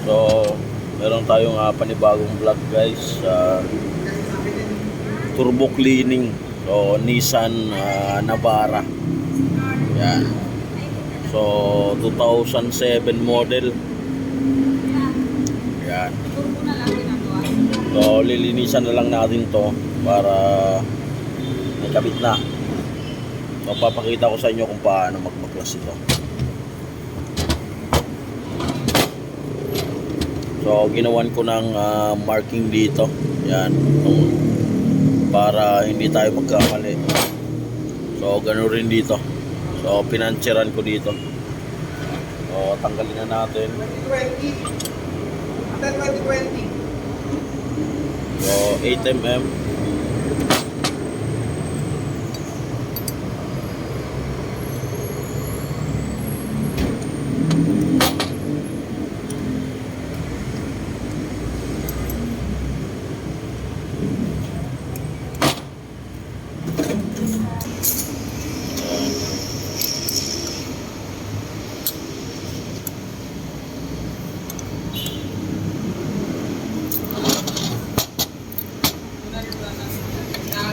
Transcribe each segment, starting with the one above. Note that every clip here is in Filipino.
So, meron tayong panibagong vlog guys. Turbo cleaning. So, Nissan Navara. Yan. So, 2007 model. Yan. So, lilinisan na lang natin to para nakabit na. So, papakita ko sa inyo kung paano magmaklas ito. So, ginawan ko ng marking dito. Yan. Para hindi tayo magkamali. So, ganoon rin dito. So, pinancheran ko dito. So, tanggalin na natin. 2020. So, 8mm.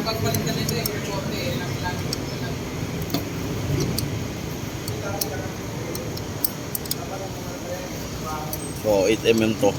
Pagpalit ka nito yung reporte eh. So, 8mm to.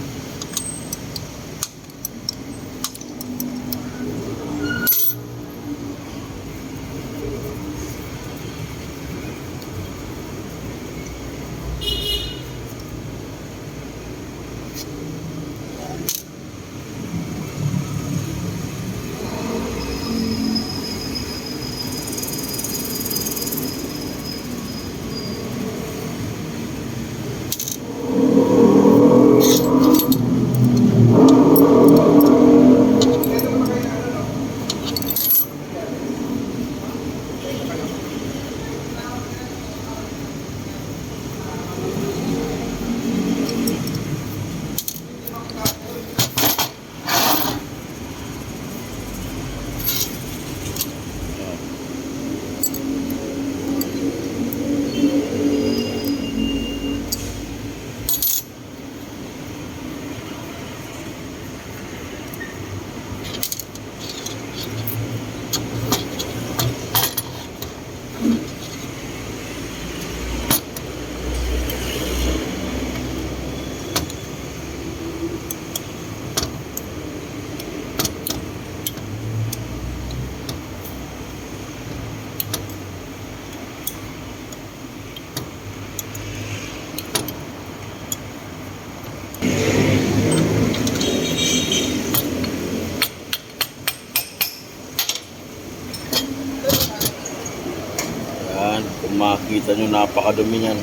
Yan, kung makikita nyo, napakadumi niyan.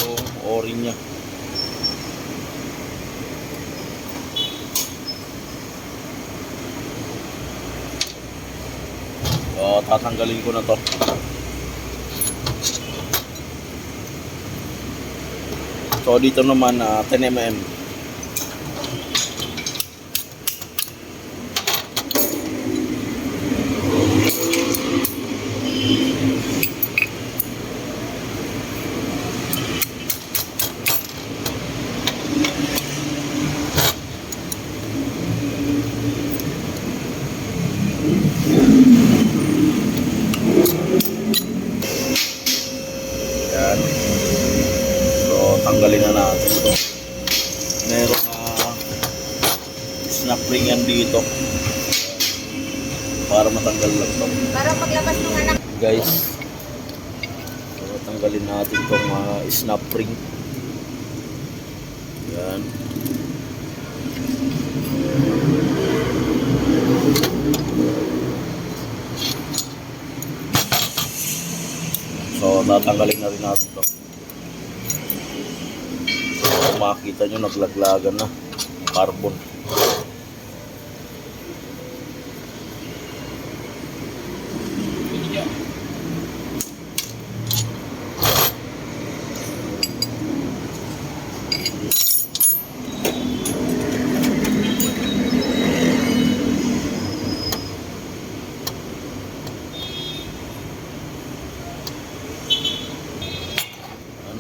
Yung o-ring niya. So, tatanggalin ko na to. So, dito naman 10mm. Yan. So, tanggalin na natin ito. Meron snap ring yan dito. Para matanggal lang ito. Para paglabas ng anak. Guys, so, tanggalin natin itong snap ring. Yan. So, tatanggalin na rin natin ito. So, makikita nyo, naglaglagan na. Carbon.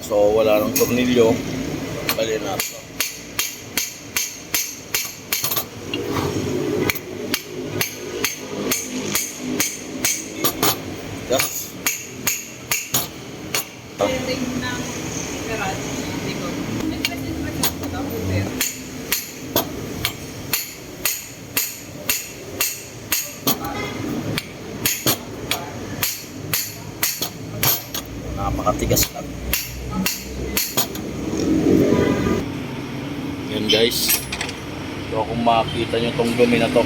So wala nang tornilyo. Bali na ito. Yes. Ring ng garage. Likod. May present ba siya ito? Uber. Napakatigas lang. Yan guys. So kung makikita nyo tong dumi na to.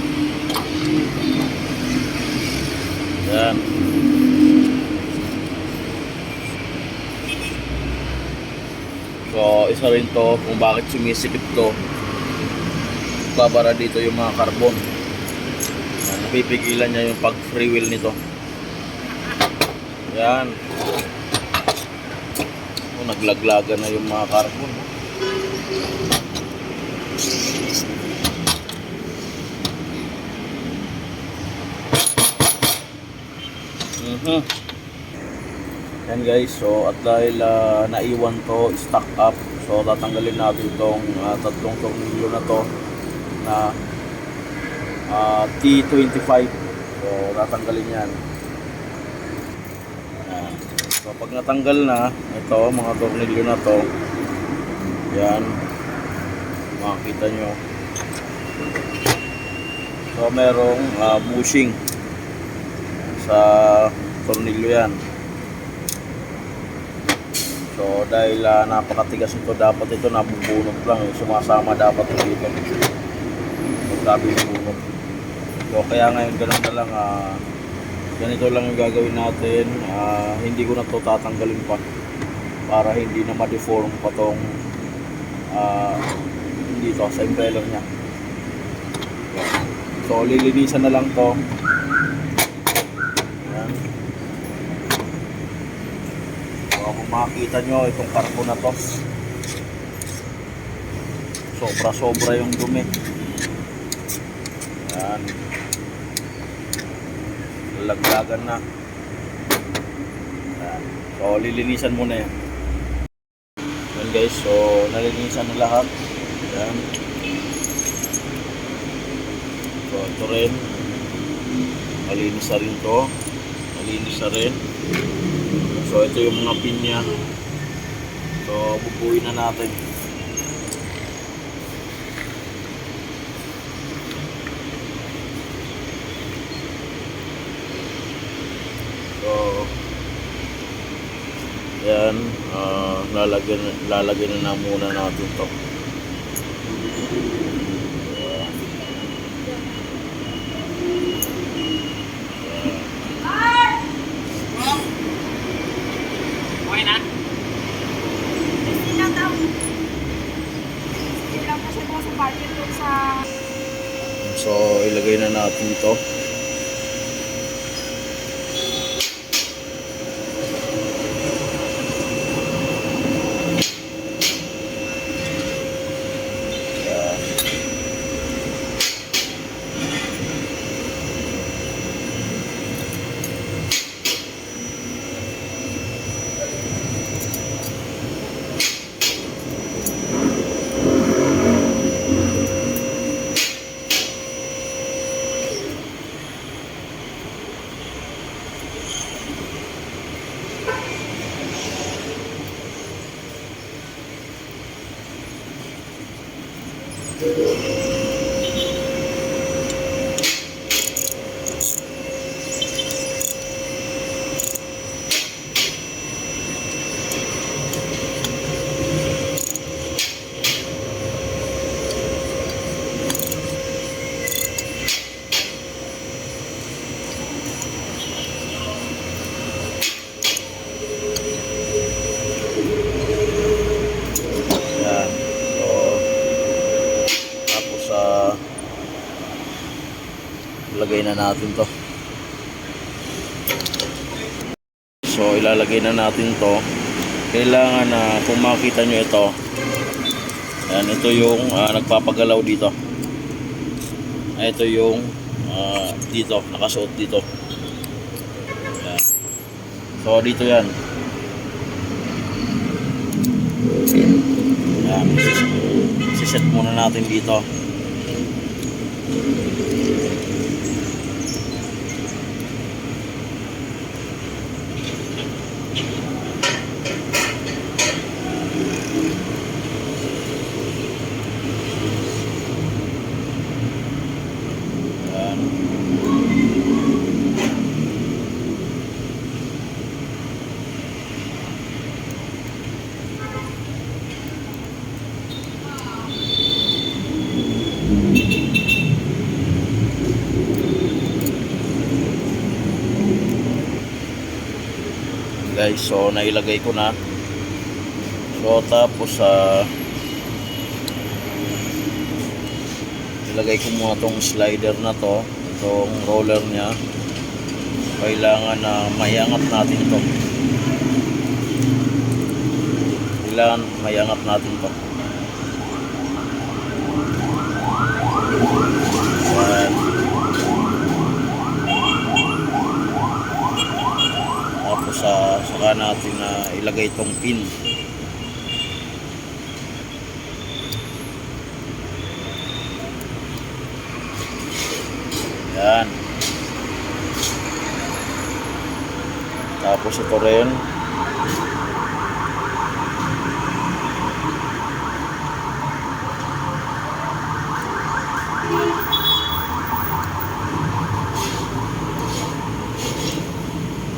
Yan. So isa rin to kung bakit sumisikip to. Babara dito yung mga carbon. Yan, napipigilan niya yung pag free wheel nito. Yan. Oh, naglaglagan na yung mga carbon. Yan guys, so at dahil naiwan to, stuck up, so tatanggalin natin itong tatlong tornilyo na to na T25. So tatanggalin yan. Yan. So pag natanggal na ito, mga tornilyo na to, yan, makikita nyo. So merong bushing sa tornilyo yan. So dahil napakatigas ito, dapat ito nabubunot lang, sumasama dapat dito pagkabi bunot. So kaya ngayon ganun na lang, ganito lang yung gagawin natin. Hindi ko na ito tatanggalin pa para hindi na ma-deform pa tong dito sa impeller nya. So lilinisan na lang to. Kung makikita nyo itong carbon na to, sobra yung dumi. Yan, lalaglagan na. Yan. So lilinisan muna yan. Yan guys, so nalinisan na lahat. Yan. So ito rin, malinis na rin to, malinis na rin. So ito yung mga pinya. So bubuin na natin. So yan, lalagyan na muna natin to. Okay na? Silang daw. Silang kasi po sa budget dun sa... So ilagay na natin to. Lagay na natin to. So ilalagay na natin to. Kailangan na kung makita nyo ito, yan, ito yung nagpapagalaw dito. Ito yung dito, nakasuot dito. Yan. So dito yan. Yan. Siset muna natin dito. Guys, so nailagay ko na. So tapos ilagay ko muna tong slider na to, itong roller nya. Kailangan na maiangat natin to. Kailangan maiangat natin to. Yan. Tapos saka natin na ilagay itong pin. Yan. Tapos ito rin.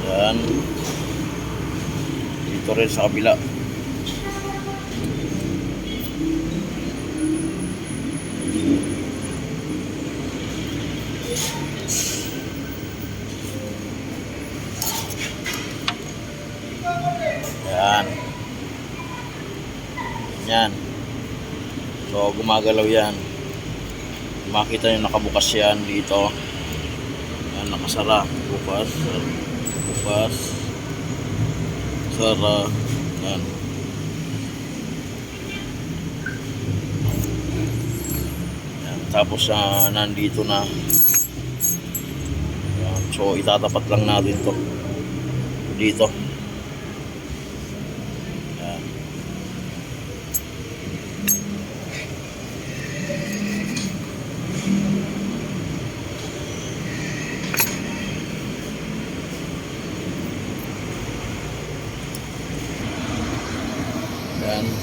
Yan. Dito rin sa kabila. Yan. Yan. So gumagalaw yan. Makita nyo nakabukas yan dito. Yan, nakasara. Bukas. Bukas. Sara. Yan. Yan. Tapos nandito na. Yan. So itatapat lang natin to dito. Yan.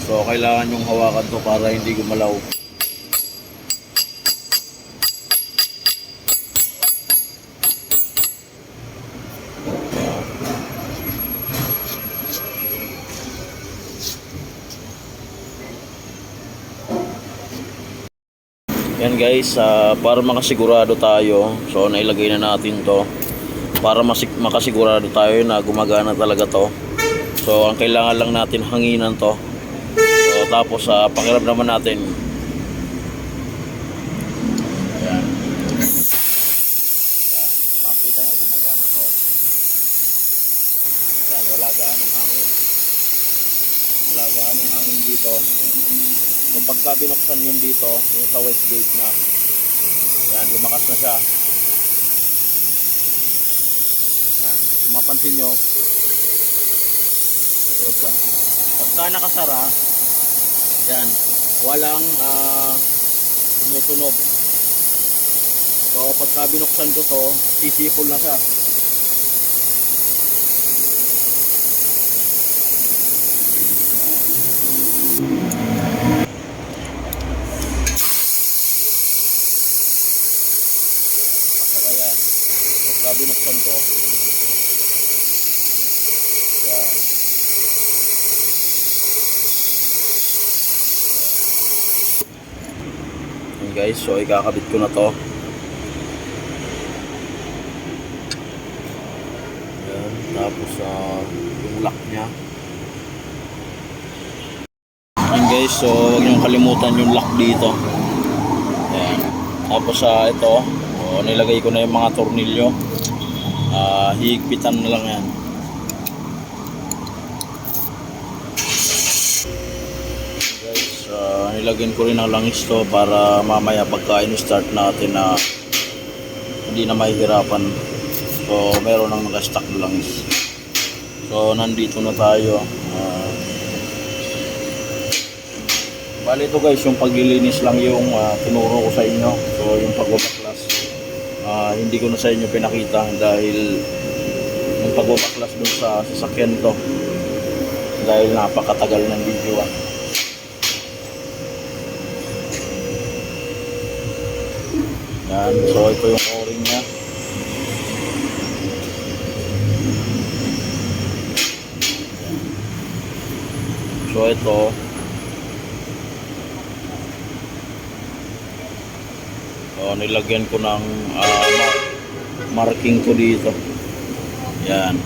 So kailangan yung hawakan to para hindi gumalaw. Yan guys, para makasigurado tayo, so nailagay na natin to para makasigurado tayo na gumagana talaga to. So ang kailangan lang natin hanginan to. So tapos pakiram naman natin. Yan. Yan, makikita nyo gumagana to. Yan, wala gaanong hangin. Wala gaanong hangin dito. So pagka binuksan yun dito, yung sa west gate na, yan, lumakas na siya. Yan, kung mapansin nyo, pagka nakasara, yan, walang tumutunog. So pagka binuksan ko to, sisipol na siya. Masaka yan. Pagka binuksan ko, yan. Yan guys, so ikakabit ko na to. Yan, tapos yung lock nya. Yan guys, so huwag niyong kalimutan yung lock dito. Yan. Tapos ito, nilagay ko na yung mga tornilyo. Hihigpitan na lang yan. Guys, nilagyan ko rin ng langis to para mamaya pagka in-start natin na hindi na mahihirapan. So meron nang naka-stock na langis. So nandito na tayo. Bali ito guys, yung paglilinis lang yung tinuro ko sa inyo. So yung pagbabaklas, hindi ko na sa inyo pinakita dahil yung pagbabaklas dun sa sasakyan to, dahil napakatagal ng video. Yan, so ito yung o-ring niya. So ito, nilagyan ko ng marking ko dito. Yan.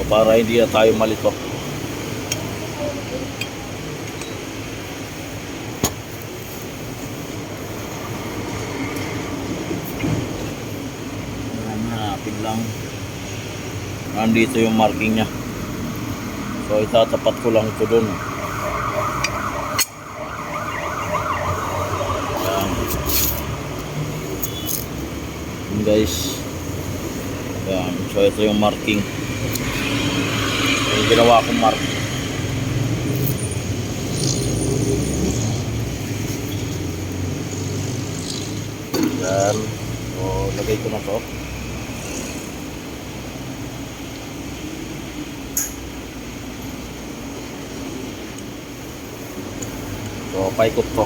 O para hindi na tayo malito. Hanapin lang. Nandito yung marking niya. So itatapat ko lang ito dun. Yan. Yan guys. Yan. So ito yung marking. Yung ginawa kong mark. Yan. So lagay ko na to. So, paikot ko.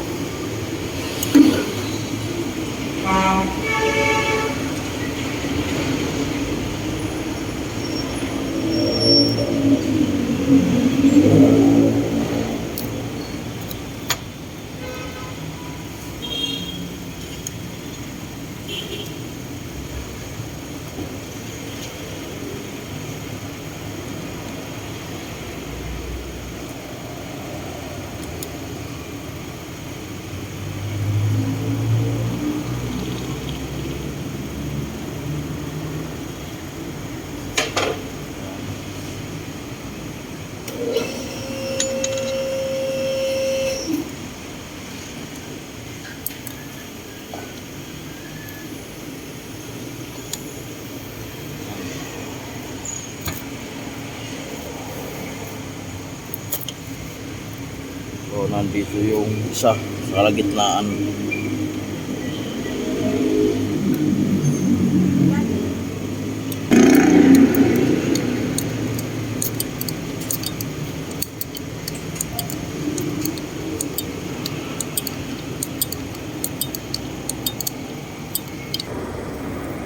So, nandito yung isa sa kalagitnaan.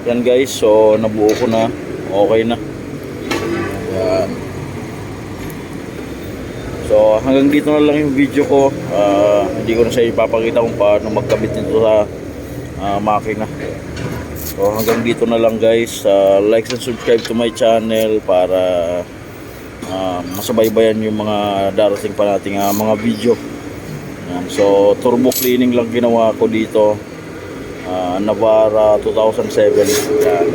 Yan guys, so nabuo ko na. Okay na. Yan. So hanggang dito na lang yung video ko. Hindi ko na sa ipapakita kung paano magkabit nito sa makina. So hanggang dito na lang guys. Like and subscribe to my channel para masabaybayan yung mga darating pa nating mga video. Yan. So turbo cleaning lang ginawa ko dito. Navara 2007. Yan.